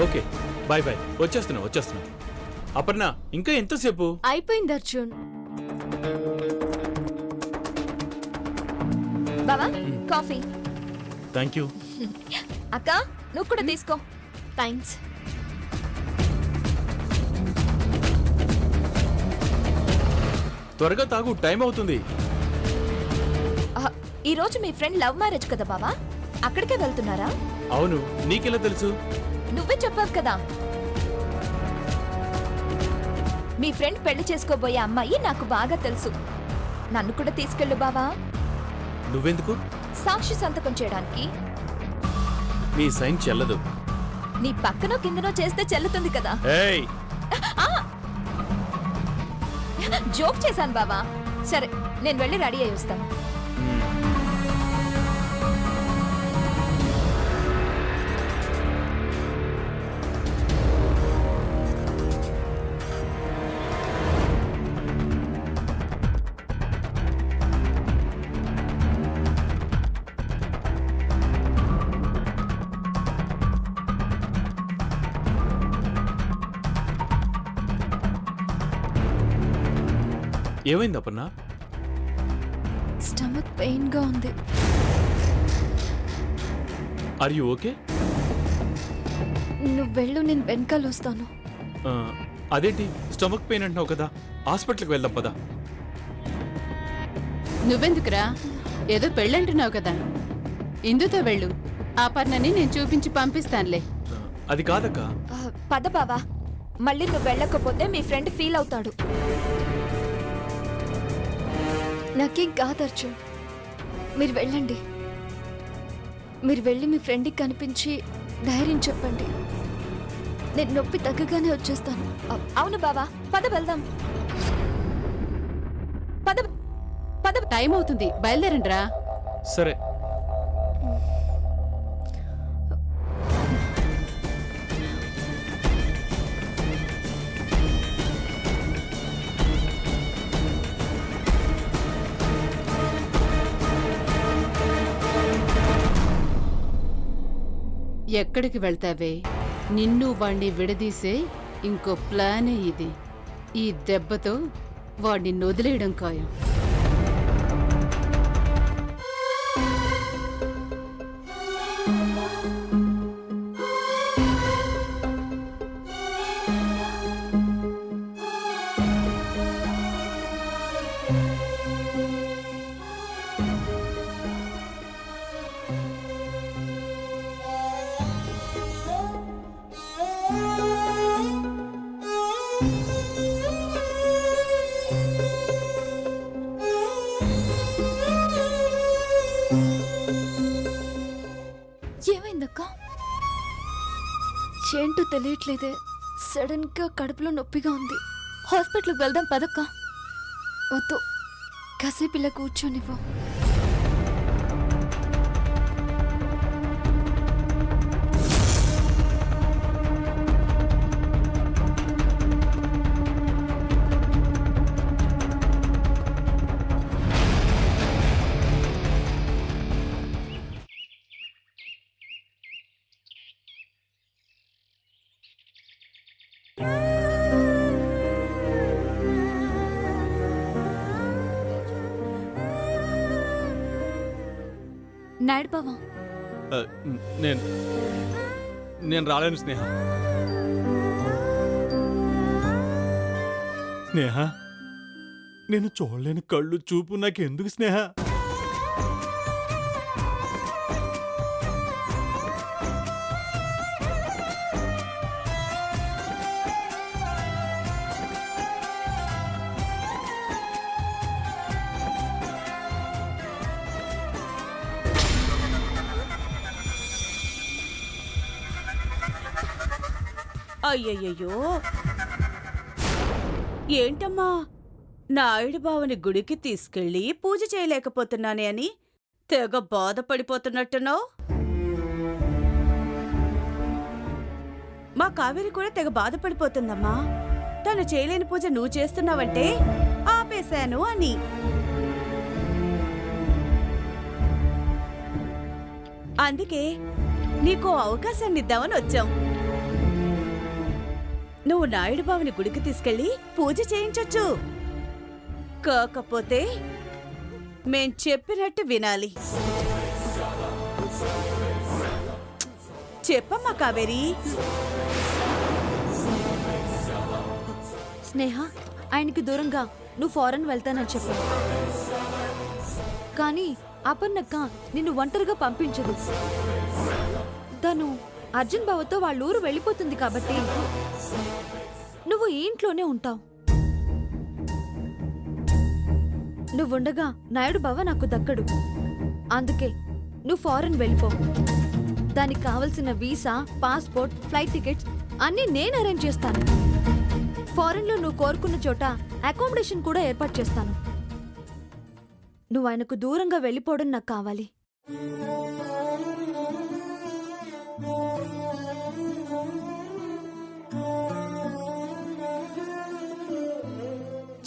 Okay bye bye, వచ్చేస్తున్నా. అపర్ణ ఇంకా ఎంతసేపు? అయిపోయింది అర్జున్. బావా కాఫీ. Thank you. అక్క నువ్వు కూడా తీసుకో. థ్యాంక్స్. త్వరగా తాగు, టైం అవుతుంది. ఈ రోజు మీ ఫ్రెండ్ లవ్ మ్యారేజ్ కదా బావా, అక్కడికే వెళ్తున్నారా? అవును, నీకెలా తెలుసు? నువ్వే చెప్పావు కదా. మీ ఫ్రెండ్ పెళ్లి చేసుకోబోయే అమ్మాయి నాకు బాగా తెలుసు. నన్ను కూడా తీసుకెళ్ళు బావా. నువ్వెందుకు? సాక్షి సంతకం చేయడానికి. నీ సైన్ చెల్లదు. నీ పక్కనో కిందనో చేస్తే చెల్లుతుంది కదా. ఏయ్ జోక్ చేశాను బావా. సరే నేను వెళ్ళి రెడీ అయ్యి వస్తాను. ఏమైంది అపర్ణ? స్టమక్ పెయిన్ గా ఉంది. Are you okay? నువ్వు వెళ్ళు, నేను వెనకాల వస్తాను. అదేంటి స్టమక్ పెయిన్ అంటున్నావు కదా, హాస్పిటల్కి వెళ్దాం పదా. నువ్వెందుకురా? ఏదో పెళ్ళంటున్నావు కదా, ఇందుతో వెళ్ళు. అపర్ణని నేను చూపించి పంపిస్తానులే. అది కాదక్క. పద బావా, మళ్ళీ నువ్వు వెళ్ళకపోతే మీ ఫ్రెండ్ ఫీల్ అవుతాడు. నాకేం కాదు అర్జున్, మీరు వెళ్ళండి. మీరు వెళ్ళి మీ ఫ్రెండ్కి కనిపించి ధైర్యం చెప్పండి. నేను నొప్పి తగ్గగానే వచ్చేస్తాను. అవును బావా, పద వెళ్దాం. పద పద. టైం అవుతుంది, బయలుదేరండిరా. సరే. ఎక్కడికి వెళ్తావే? నిన్ను వాణ్ణి విడదీసే ఇంకో ప్లానే ఇది. ఈ దెబ్బతో వాణ్ణి వదిలేయడం ఖాయం. ఏమైందక్క? ఏంటో తెలియట్లేదే, సడన్ గా కడుపులో నొప్పిగా ఉంది. హాస్పిటల్కి వెళ్దాం పదక్క. వద్దు, కాసేపు ఇలా కూర్చోనివ్వు. నాయుడు బావా, నేను రాలేను స్నేహ. స్నేహ, నేను చూడలేని కళ్ళు చూపు నాకెందుకు స్నేహ? అయ్యయ్యో, ఏంటమ్మా నాయుడు బావని గుడికి తీసుకెళ్ళి పూజ చేయలేకపోతున్నానే అని తెగ బాధపడిపోతున్నట్టున్నావు. మా కావేరి కూడా తెగ బాధపడిపోతుందమ్మా. తను చేయలేని పూజ నువ్వు చేస్తున్నావంటే ఆపేశాను అని. అందుకే నీకో అవకాశాన్ని ఇద్దామని వచ్చాం. నువ్వు నాయుడు బావని గుడికి తీసుకెళ్లి పూజ చేయించొచ్చు. కాకపోతే మేం చెప్పినట్టు వినాలి. చెప్పమ్మా కావేరి. స్నేహ, ఆయనకి దూరంగా నువ్వు ఫారెన్ వెళ్తానని చెప్పు. కానీ అపర్ణక్క నిన్ను ఒంటరిగా పంపించదు. తను అర్జున్ బావతో వాళ్ళ ఊరు వెళ్ళిపోతుంది కాబట్టి నువ్వు ఈ ఇంట్లోనే ఉంటావు. నువ్వుండగా నాయుడు బావ నాకు దక్కడు. అందుకే నువ్వు ఫారెన్ వెళ్ళిపో. దానికి కావలసిన వీసా, పాస్పోర్ట్, ఫ్లైట్ టికెట్స్ అన్నీ నేను అరేంజ్ చేస్తాను. ఫారెన్లో నువ్వు కోరుకున్న చోట అకామిడేషన్ కూడా ఏర్పాటు చేస్తాను. నువ్వు ఆయనకు దూరంగా వెళ్ళిపోవడం నాకు కావాలి.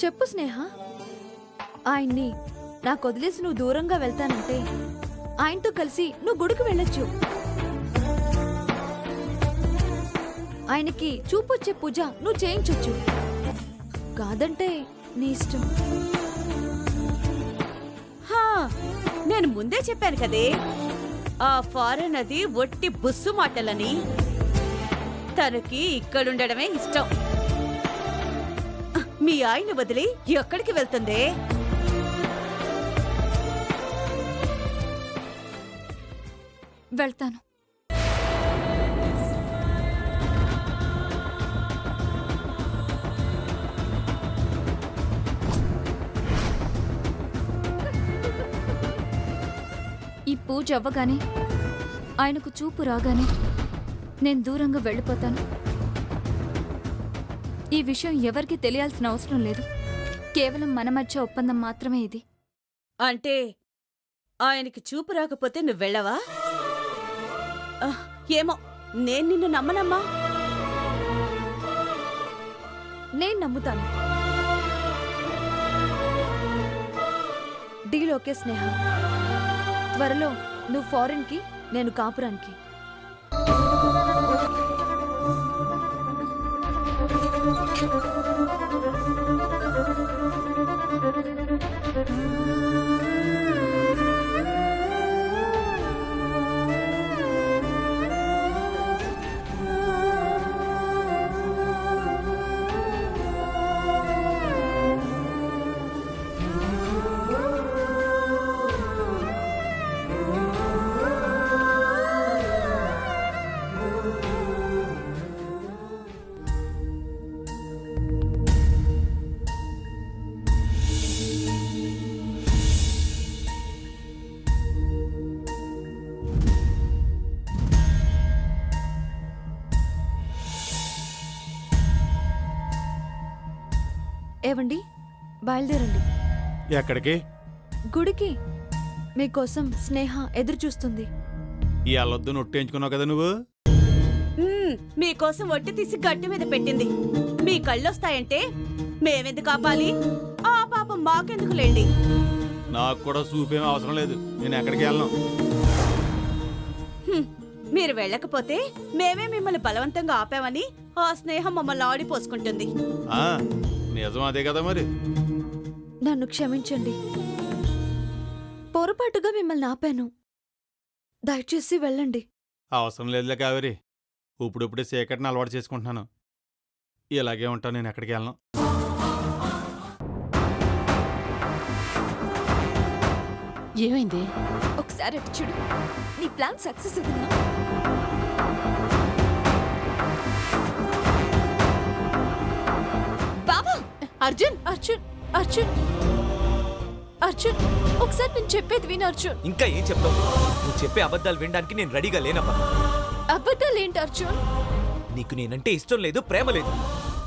చెప్పు స్నేహ. ఆయన్ని నాకు వదిలేసి నువ్వు దూరంగా వెళ్తానంటే ఆయనతో కలిసి నువ్వు గుడికి వెళ్ళొచ్చు. ఆయనకి చూపొచ్చే పూజ నువ్వు చేయించొచ్చు. కాదంటే నీ ఇష్టం. హా, నేను ముందే చెప్పాను కదే, ఆ ఫారెన్ అది ఒట్టి బుస్సు మాటలని. తనకి ఇక్కడుండడమే ఇష్టం. మీ ఆయన వదిలి ఎక్కడికి వెళ్తుందే? వెళ్తాను. ఈ పూజ అవ్వగానే, ఆయనకు చూపు రాగానే నేను దూరంగా వెళ్ళిపోతాను. ఈ విషయం ఎవరికీ తెలియాల్సిన అవసరం లేదు. కేవలం మన మధ్య ఒప్పందం మాత్రమే ఇది. అంటే ఆయనకి చూపు రాకపోతే నువ్వు వెళ్ళవా? ఏమో, నేను నిన్ను నమ్మనమ్మా. నేను నమ్ముతాను. డీల్ ఓకే స్నేహ. త్వరలో నువ్వు ఫారెన్కి, నేను కాపురానికి. ఏవండి, బయలుదేరండి. ఎక్కడికి? గుడికి. మీకోసం స్నేహ ఎదురు చూస్తుంది. ఈ అల్లొద్దు నొట్టేయించుకున్నావు కదా నువ్వు. మీకోసం ఒట్టి తీసి గట్టి మీద పెట్టింది. మీ కళ్ళొస్తాయంటే మేమెందుకు ఆపాలి? ఆ పాపం మాకెందుకులేండి. నాకు కూడా చూపేం అవసరం లేదు. నేను ఎక్కడికి వెళ్ళను. మీరు వెళ్ళకపోతే మేమే మిమ్మల్ని బలవంతంగా ఆపామని ఆ స్నేహం మమ్మల్ని ఆడిపోసుకుంటుంది. ఆ, నిజం అదే కదా మరి. నన్ను క్షమించండి. పొరపాటుగా మిమ్మల్ని ఆపాను. దయచేసి వెళ్ళండి. అవసరం లేదులే కావేరి. ఇప్పుడిప్పుడే చీకటిని అలవాటు చేసుకుంటున్నాను. ఇలాగే ఉంటాను. నేను ఎక్కడికి వెళ్ళను. ఏమైంది? ఒకసారి అటు చూడు. నీ ప్లాన్ సక్సెస్ అవుతుందా? బావా! అర్జున్, అర్జున్, అర్జున్, అర్జున్, ఒకసారి నేను చెప్పేది విను అర్జున్. ఇంకా ఏం చెప్తావు? నువ్వు చెప్పే అబద్ధాలు వినడానికి నేను రెడీగా లేనప్పా. అబద్ధాలేంటి అర్జున్? నీకు నేనంటే ఇష్టం లేదు, ప్రేమ లేదు,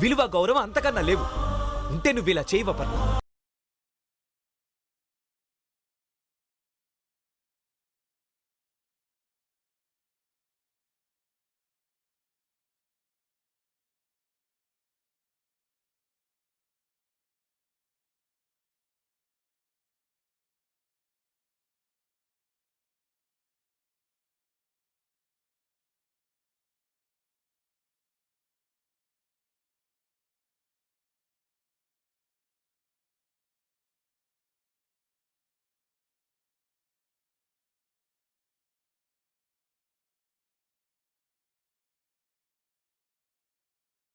విలువ గౌరవం అంతకన్నా లేవు. ఉంటే నువ్వు ఇలా చేయవప్ప.